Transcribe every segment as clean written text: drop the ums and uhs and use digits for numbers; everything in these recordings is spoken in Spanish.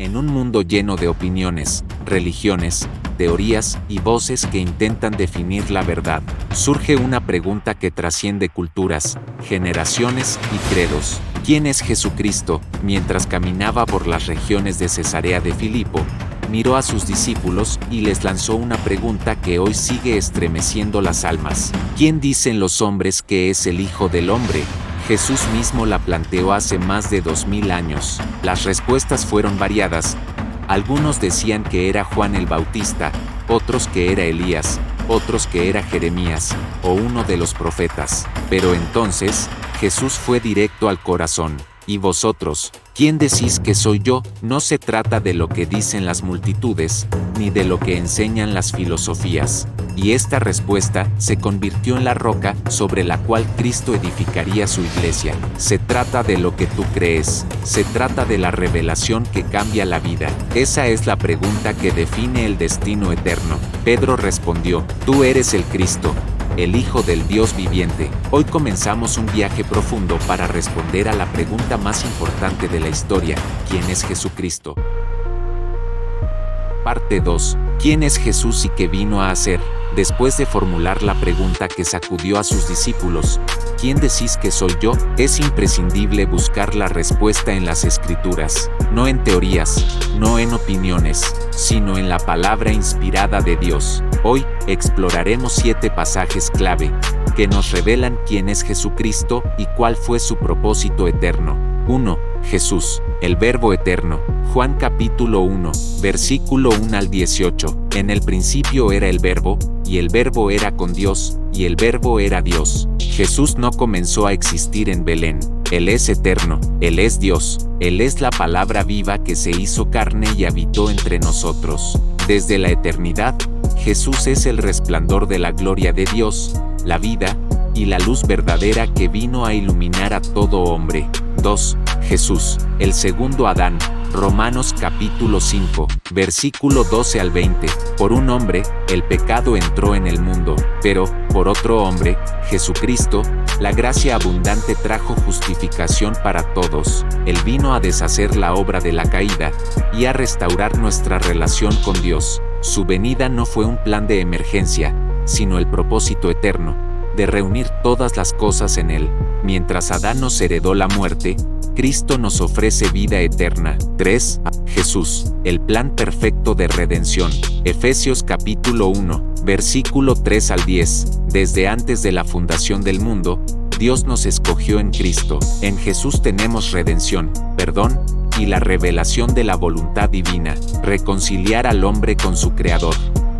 En un mundo lleno de opiniones, religiones, teorías y voces que intentan definir la verdad, surge una pregunta que trasciende culturas, generaciones y credos. ¿Quién es Jesucristo? Mientras caminaba por las regiones de Cesarea de Filipo, miró a sus discípulos y les lanzó una pregunta que hoy sigue estremeciendo las almas. ¿Quién dicen los hombres que es el Hijo del Hombre? Jesús mismo la planteó hace más de 2000 años. Las respuestas fueron variadas. Algunos decían que era Juan el Bautista, otros que era Elías, otros que era Jeremías, o uno de los profetas. Pero entonces, Jesús fue directo al corazón. ¿Y vosotros, quién decís que soy yo? No se trata de lo que dicen las multitudes, ni de lo que enseñan las filosofías. Y esta respuesta se convirtió en la roca sobre la cual Cristo edificaría su iglesia. Se trata de lo que tú crees, se trata de la revelación que cambia la vida. Esa es la pregunta que define el destino eterno. Pedro respondió, tú eres el Cristo, el Hijo del Dios viviente. Hoy comenzamos un viaje profundo para responder a la pregunta más importante de la historia, ¿quién es Jesucristo? Parte 2. ¿Quién es Jesús y qué vino a hacer? Después de formular la pregunta que sacudió a sus discípulos, ¿quién decís que soy yo? Es imprescindible buscar la respuesta en las Escrituras, no en teorías, no en opiniones, sino en la palabra inspirada de Dios. Hoy, exploraremos 7 pasajes clave, que nos revelan quién es Jesucristo y cuál fue su propósito eterno. 1. Jesús, el Verbo eterno. Juan capítulo 1, versículo 1 al 18. En el principio era el Verbo, y el Verbo era con Dios, y el Verbo era Dios. Jesús no comenzó a existir en Belén. Él es eterno, Él es Dios, Él es la palabra viva que se hizo carne y habitó entre nosotros. Desde la eternidad, Jesús es el resplandor de la gloria de Dios, la vida, y la luz verdadera que vino a iluminar a todo hombre. 2. Jesús, el segundo Adán. Romanos capítulo 5, versículo 12 al 20. Por un hombre, el pecado entró en el mundo, pero, por otro hombre, Jesucristo, la gracia abundante trajo justificación para todos. Él vino a deshacer la obra de la caída, y a restaurar nuestra relación con Dios. Su venida no fue un plan de emergencia, sino el propósito eterno, de reunir todas las cosas en Él. Mientras Adán nos heredó la muerte, Cristo nos ofrece vida eterna. 3. Jesús, el plan perfecto de redención. Efesios capítulo 1, versículo 3 al 10. Desde antes de la fundación del mundo, Dios nos escogió en Cristo. En Jesús tenemos redención, perdón, y la revelación de la voluntad divina, reconciliar al hombre con su Creador.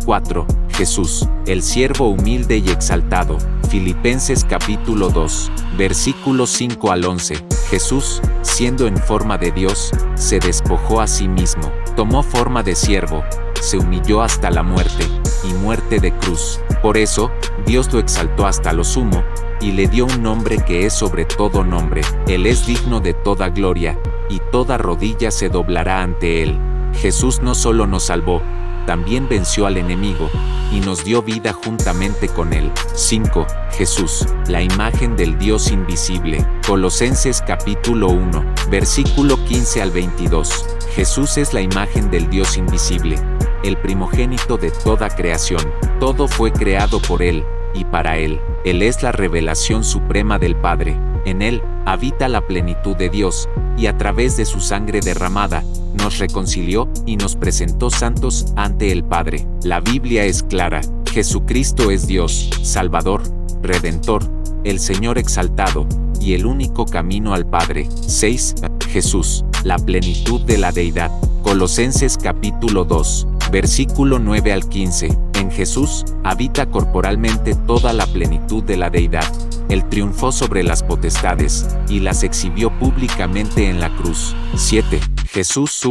4. Jesús, el siervo humilde y exaltado. Filipenses capítulo 2, versículos 5 al 11. Jesús, siendo en forma de Dios, se despojó a sí mismo, tomó forma de siervo, se humilló hasta la muerte, y muerte de cruz. Por eso, Dios lo exaltó hasta lo sumo, y le dio un nombre que es sobre todo nombre. Él es digno de toda gloria, y toda rodilla se doblará ante Él. Jesús no solo nos salvó, también venció al enemigo, y nos dio vida juntamente con Él. 5. Jesús, la imagen del Dios invisible. Colosenses capítulo 1, versículo 15 al 22. Jesús es la imagen del Dios invisible, el primogénito de toda creación. Todo fue creado por Él, y para Él. Él es la revelación suprema del Padre. En Él habita la plenitud de Dios, y a través de su sangre derramada, nos reconcilió y nos presentó santos ante el Padre. La Biblia es clara, Jesucristo es Dios, Salvador, Redentor, el Señor exaltado, y el único camino al Padre. 6. Jesús, la plenitud de la deidad. Colosenses capítulo 2, versículo 9 al 15. En Jesús habita corporalmente toda la plenitud de la deidad. Él triunfó sobre las potestades, y las exhibió públicamente en la cruz. 7. Jesús,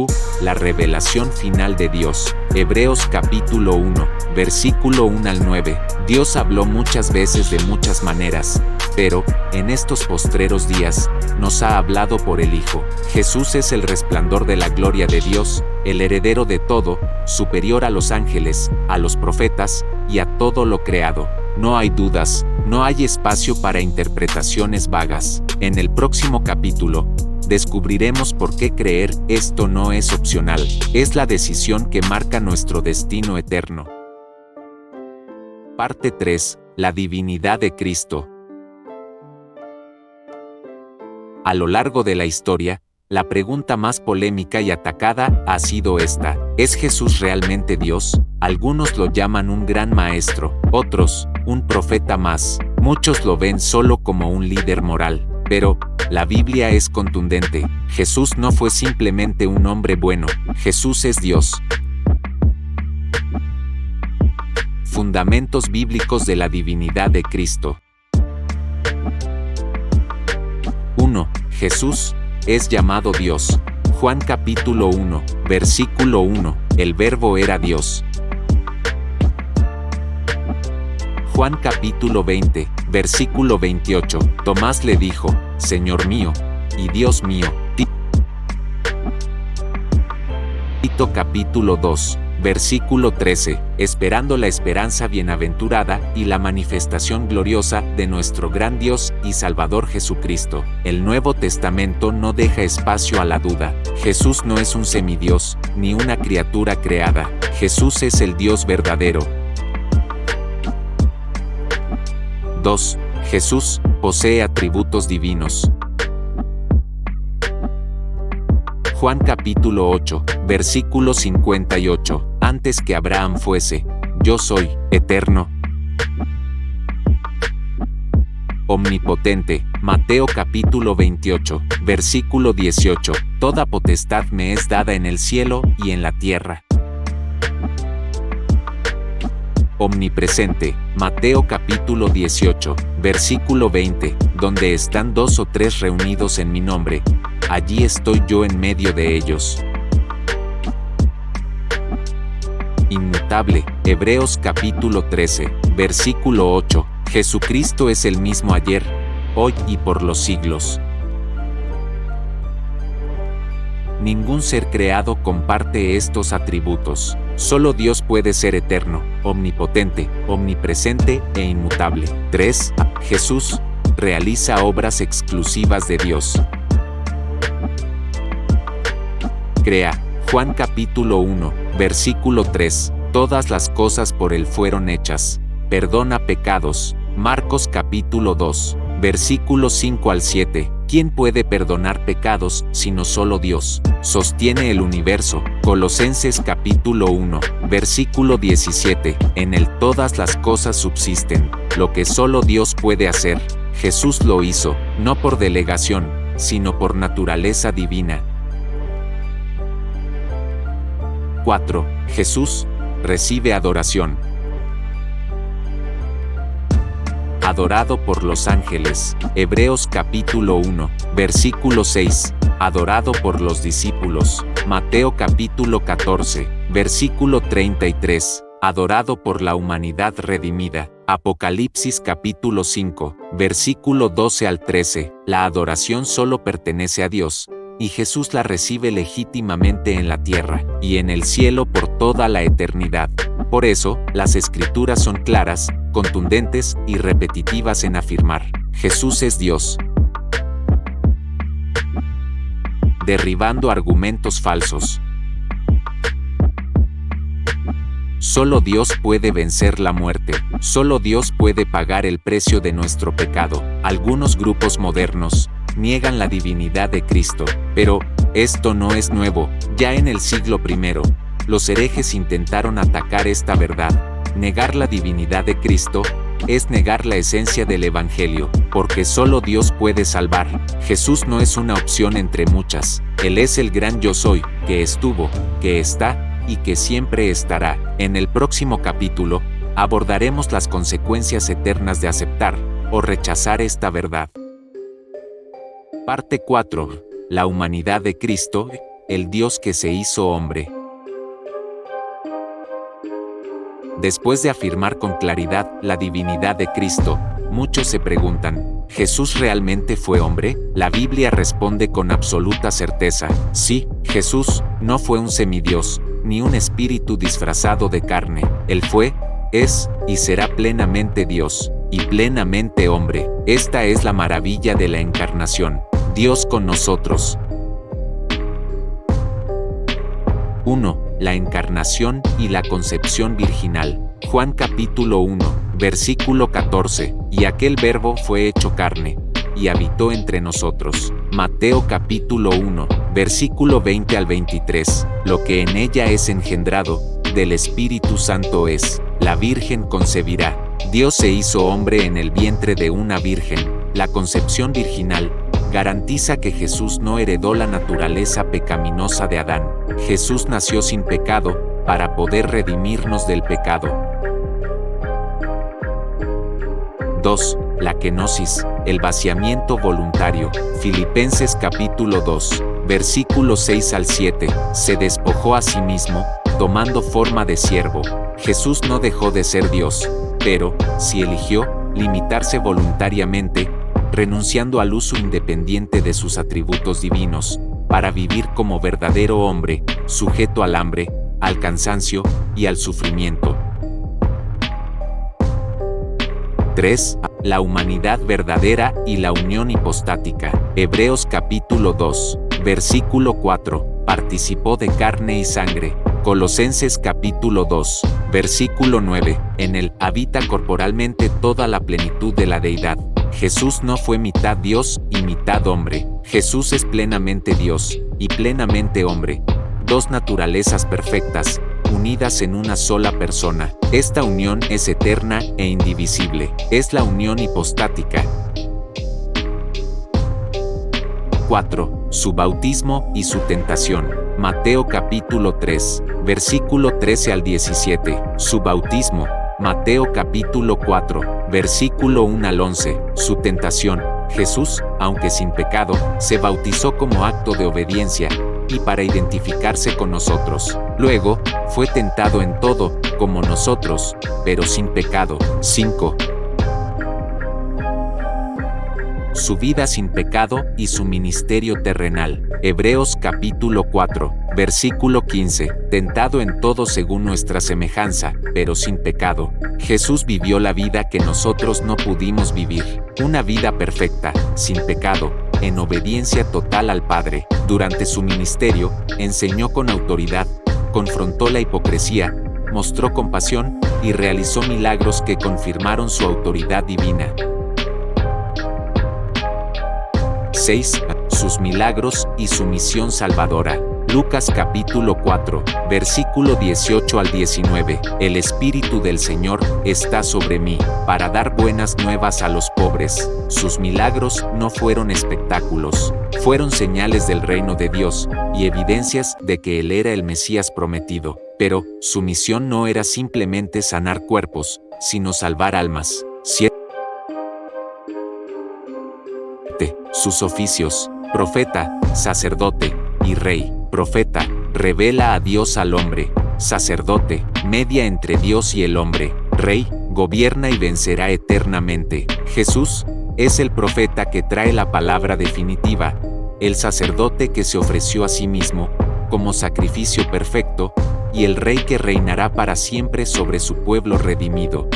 la revelación final de Dios. Hebreos capítulo 1, versículo 1 al 9. Dios habló muchas veces de muchas maneras, pero, en estos postreros días, nos ha hablado por el Hijo. Jesús es el resplandor de la gloria de Dios, el heredero de todo, superior a los ángeles, a los profetas, y a todo lo creado. No hay dudas, no hay espacio para interpretaciones vagas. En el próximo capítulo, descubriremos por qué creer esto no es opcional, es la decisión que marca nuestro destino eterno. Parte 3. La divinidad de Cristo. A lo largo de la historia, la pregunta más polémica y atacada ha sido esta: ¿es Jesús realmente Dios? Algunos lo llaman un gran maestro, otros, un profeta más, muchos lo ven solo como un líder moral. Pero, la Biblia es contundente: Jesús no fue simplemente un hombre bueno, Jesús es Dios. Fundamentos bíblicos de la divinidad de Cristo. 1. Jesús es llamado Dios. Juan capítulo 1, versículo 1, el verbo era Dios. Juan capítulo 20, versículo 28, Tomás le dijo: Señor mío y Dios mío. Tito capítulo 2, versículo 13, esperando la esperanza bienaventurada y la manifestación gloriosa de nuestro gran Dios y Salvador Jesucristo. El Nuevo Testamento no deja espacio a la duda. Jesús no es un semidios, ni una criatura creada. Jesús es el Dios verdadero. 2. Jesús posee atributos divinos. Juan capítulo 8, versículo 58. Antes que Abraham fuese, yo soy, eterno, omnipotente. Mateo capítulo 28, versículo 18. Toda potestad me es dada en el cielo y en la tierra. Omnipresente. Mateo capítulo 18, versículo 20. Donde están 2 o 3 reunidos en mi nombre, allí estoy yo en medio de ellos. Inmutable. Hebreos capítulo 13, versículo 8. Jesucristo es el mismo ayer, hoy y por los siglos. Ningún ser creado comparte estos atributos. Solo Dios puede ser eterno, omnipotente, omnipresente e inmutable. 3. Jesús realiza obras exclusivas de Dios. Crea. Juan capítulo 1, versículo 3. Todas las cosas por Él fueron hechas. Perdona pecados. Marcos capítulo 2, versículos 5 al 7. ¿Quién puede perdonar pecados sino solo Dios? Sostiene el universo. Colosenses capítulo 1, versículo 17. En Él todas las cosas subsisten. Lo que solo Dios puede hacer, Jesús lo hizo, no por delegación, sino por naturaleza divina. 4. Jesús recibe adoración. Adorado por los ángeles. Hebreos capítulo 1, versículo 6. Adorado por los discípulos. Mateo capítulo 14, versículo 33. Adorado por la humanidad redimida. Apocalipsis capítulo 5, versículo 12 al 13. La adoración solo pertenece a Dios, y Jesús la recibe legítimamente en la tierra y en el cielo por toda la eternidad. Por eso, las Escrituras son claras, contundentes y repetitivas en afirmar: Jesús es Dios. Derribando argumentos falsos. Solo Dios puede vencer la muerte. Solo Dios puede pagar el precio de nuestro pecado. Algunos grupos modernos niegan la divinidad de Cristo, pero esto no es nuevo. Ya en el siglo I, los herejes intentaron atacar esta verdad. Negar la divinidad de Cristo es negar la esencia del Evangelio, porque solo Dios puede salvar. Jesús no es una opción entre muchas. Él es el gran yo soy, que estuvo, que está y que siempre estará. En el próximo capítulo, abordaremos las consecuencias eternas de aceptar o rechazar esta verdad. Parte 4. La humanidad de Cristo, el Dios que se hizo hombre. Después de afirmar con claridad la divinidad de Cristo, muchos se preguntan: ¿Jesús realmente fue hombre? La Biblia responde con absoluta certeza: sí, Jesús no fue un semidios, ni un espíritu disfrazado de carne. Él fue, es y será plenamente Dios, y plenamente hombre. Esta es la maravilla de la encarnación. Dios con nosotros. 1. La encarnación y la concepción virginal. Juan capítulo 1, versículo 14. Y aquel Verbo fue hecho carne, y habitó entre nosotros. Mateo capítulo 1, versículo 20 al 23. Lo que en ella es engendrado, del Espíritu Santo es. La Virgen concebirá. Dios se hizo hombre en el vientre de una virgen. La concepción virginal garantiza que Jesús no heredó la naturaleza pecaminosa de Adán. Jesús nació sin pecado, para poder redimirnos del pecado. 2. La kenosis, el vaciamiento voluntario. Filipenses capítulo 2, versículos 6 al 7. Se despojó a sí mismo, tomando forma de siervo. Jesús no dejó de ser Dios, pero sí eligió limitarse voluntariamente, renunciando al uso independiente de sus atributos divinos, para vivir como verdadero hombre, sujeto al hambre, al cansancio y al sufrimiento. 3. La humanidad verdadera y la unión hipostática. Hebreos capítulo 2, versículo 4. Participó de carne y sangre. Colosenses capítulo 2, versículo 9. En él habita corporalmente toda la plenitud de la deidad. Jesús no fue mitad Dios y mitad hombre. Jesús es plenamente Dios y plenamente hombre. Dos naturalezas perfectas, unidas en una sola persona. Esta unión es eterna e indivisible. Es la unión hipostática. 4. Su bautismo y su tentación. Mateo capítulo 3, versículo 13 al 17. Su bautismo. Mateo capítulo 4, versículo 1 al 11. Su tentación. Jesús, aunque sin pecado, se bautizó como acto de obediencia y para identificarse con nosotros. Luego, fue tentado en todo, como nosotros, pero sin pecado. 5. Su vida sin pecado y su ministerio terrenal. Hebreos capítulo 4, versículo 15. Tentado en todo según nuestra semejanza, pero sin pecado. Jesús vivió la vida que nosotros no pudimos vivir. Una vida perfecta, sin pecado, en obediencia total al Padre. Durante su ministerio, enseñó con autoridad, confrontó la hipocresía, mostró compasión y realizó milagros que confirmaron su autoridad divina. 6. Sus milagros y su misión salvadora. Lucas capítulo 4, versículo 18 al 19. El Espíritu del Señor está sobre mí, para dar buenas nuevas a los pobres. Sus milagros no fueron espectáculos, fueron señales del reino de Dios, y evidencias de que Él era el Mesías prometido. Pero, su misión no era simplemente sanar cuerpos, sino salvar almas. 7. Sus oficios: profeta, sacerdote y rey. Profeta, revela a Dios al hombre. Sacerdote, media entre Dios y el hombre. Rey, gobierna y vencerá eternamente. Jesús es el profeta que trae la palabra definitiva, el sacerdote que se ofreció a sí mismo como sacrificio perfecto, y el rey que reinará para siempre sobre su pueblo redimido.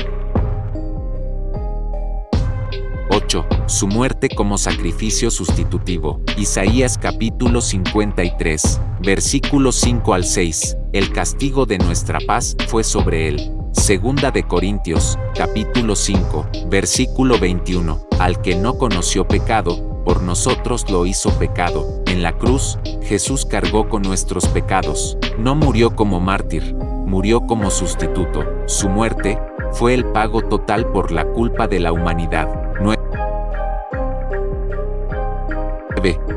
8. Su muerte como sacrificio sustitutivo. Isaías capítulo 53, versículos 5 al 6. El castigo de nuestra paz fue sobre él. Segunda de Corintios, capítulo 5, versículo 21. Al que no conoció pecado, por nosotros lo hizo pecado. En la cruz, Jesús cargó con nuestros pecados. No murió como mártir, murió como sustituto. Su muerte fue el pago total por la culpa de la humanidad. 9.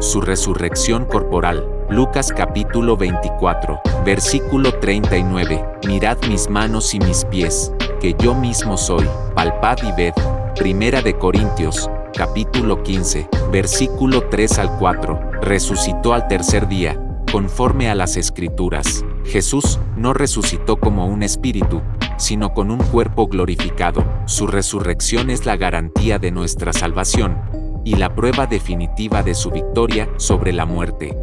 Su resurrección corporal. Lucas capítulo 24, versículo 39. Mirad mis manos y mis pies, que yo mismo soy. Palpad y ved. Primera de Corintios, capítulo 15, versículo 3 al 4. Resucitó al tercer día, conforme a las Escrituras. Jesús no resucitó como un espíritu, sino con un cuerpo glorificado. Su resurrección es la garantía de nuestra salvación y la prueba definitiva de su victoria sobre la muerte.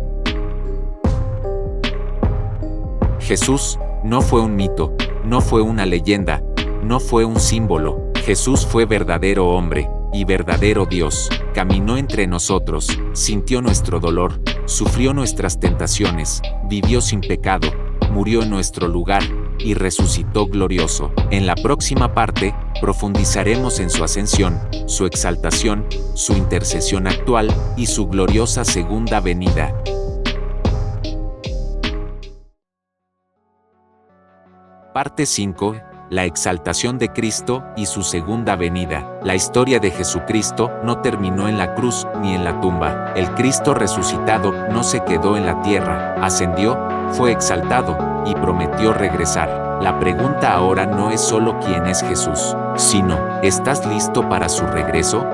Jesús no fue un mito, no fue una leyenda, no fue un símbolo. Jesús fue verdadero hombre, y verdadero Dios, caminó entre nosotros, sintió nuestro dolor, sufrió nuestras tentaciones, vivió sin pecado, murió en nuestro lugar, y resucitó glorioso. En la próxima parte, profundizaremos en su ascensión, su exaltación, su intercesión actual, y su gloriosa segunda venida. Parte 5. La exaltación de Cristo y su segunda venida. La historia de Jesucristo no terminó en la cruz ni en la tumba. El Cristo resucitado no se quedó en la tierra, ascendió, fue exaltado y prometió regresar. La pregunta ahora no es solo quién es Jesús, sino, ¿estás listo para su regreso?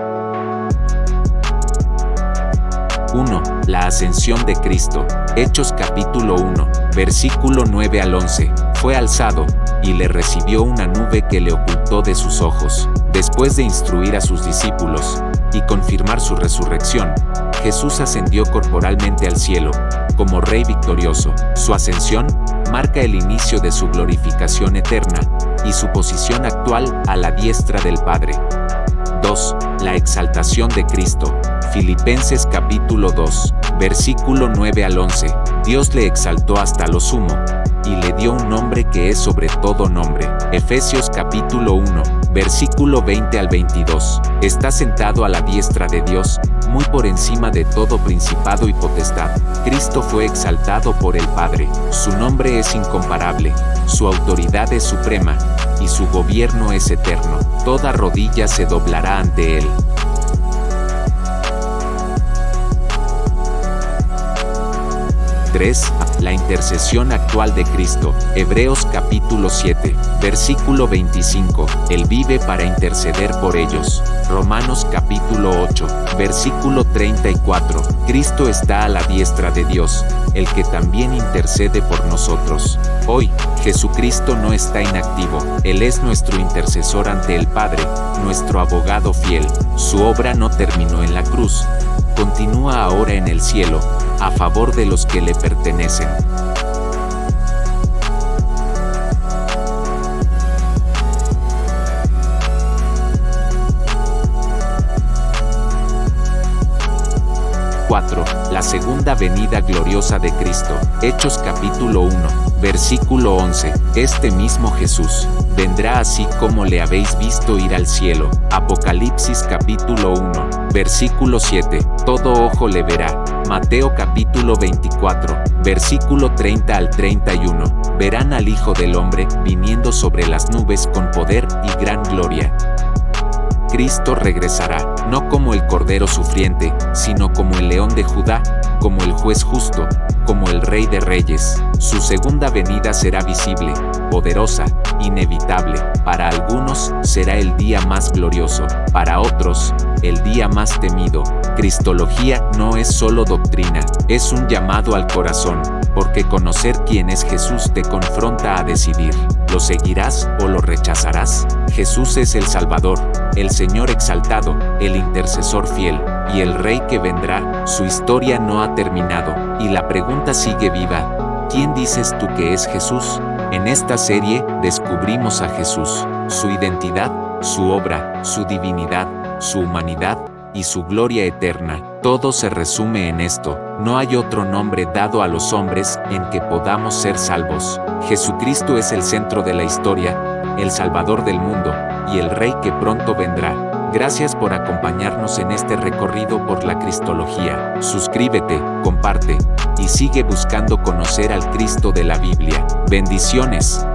1. La ascensión de Cristo. Hechos capítulo 1, versículo 9 al 11. Fue alzado, y le recibió una nube que le ocultó de sus ojos. Después de instruir a sus discípulos y confirmar su resurrección, Jesús ascendió corporalmente al cielo, como Rey victorioso. Su ascensión marca el inicio de su glorificación eterna y su posición actual a la diestra del Padre. 2. La exaltación de Cristo. Filipenses capítulo 2, versículo 9 al 11. Dios le exaltó hasta lo sumo, y le dio un nombre que es sobre todo nombre. Efesios capítulo 1, versículo 20 al 22. Está sentado a la diestra de Dios, muy por encima de todo principado y potestad. Cristo fue exaltado por el Padre. Su nombre es incomparable, su autoridad es suprema, y su gobierno es eterno. Toda rodilla se doblará ante él. 3. La intercesión actual de Cristo. Hebreos capítulo 7, versículo 25. Él vive para interceder por ellos. Romanos capítulo 8, versículo 34. Cristo está a la diestra de Dios, el que también intercede por nosotros. Hoy, Jesucristo no está inactivo. Él es nuestro intercesor ante el Padre, nuestro abogado fiel. Su obra no terminó en la cruz. Continúa ahora en el cielo, a favor de los que le pertenecen. La segunda venida gloriosa de Cristo. Hechos capítulo 1, versículo 11. Este mismo Jesús vendrá así como le habéis visto ir al cielo. Apocalipsis capítulo 1, versículo 7. Todo ojo le verá. Mateo capítulo 24, versículo 30 al 31. Verán al Hijo del Hombre viniendo sobre las nubes con poder y gran gloria. Cristo regresará, no como el Cordero sufriente, sino como el León de Judá, como el Juez justo, como el Rey de Reyes. Su segunda venida será visible, poderosa, inevitable. Para algunos, será el día más glorioso, para otros, el día más temido. Cristología no es solo doctrina, es un llamado al corazón, porque conocer quién es Jesús te confronta a decidir, ¿lo seguirás o lo rechazarás? Jesús es el Salvador, el Señor exaltado, el intercesor fiel, y el Rey que vendrá. Su historia no ha terminado, y la pregunta sigue viva. ¿Quién dices tú que es Jesús? En esta serie, descubrimos a Jesús, su identidad, su obra, su divinidad, su humanidad, y su gloria eterna. Todo se resume en esto: no hay otro nombre dado a los hombres en que podamos ser salvos. Jesucristo es el centro de la historia, el Salvador del mundo, y el Rey que pronto vendrá. Gracias por acompañarnos en este recorrido por la Cristología. Suscríbete, comparte, y sigue buscando conocer al Cristo de la Biblia. Bendiciones.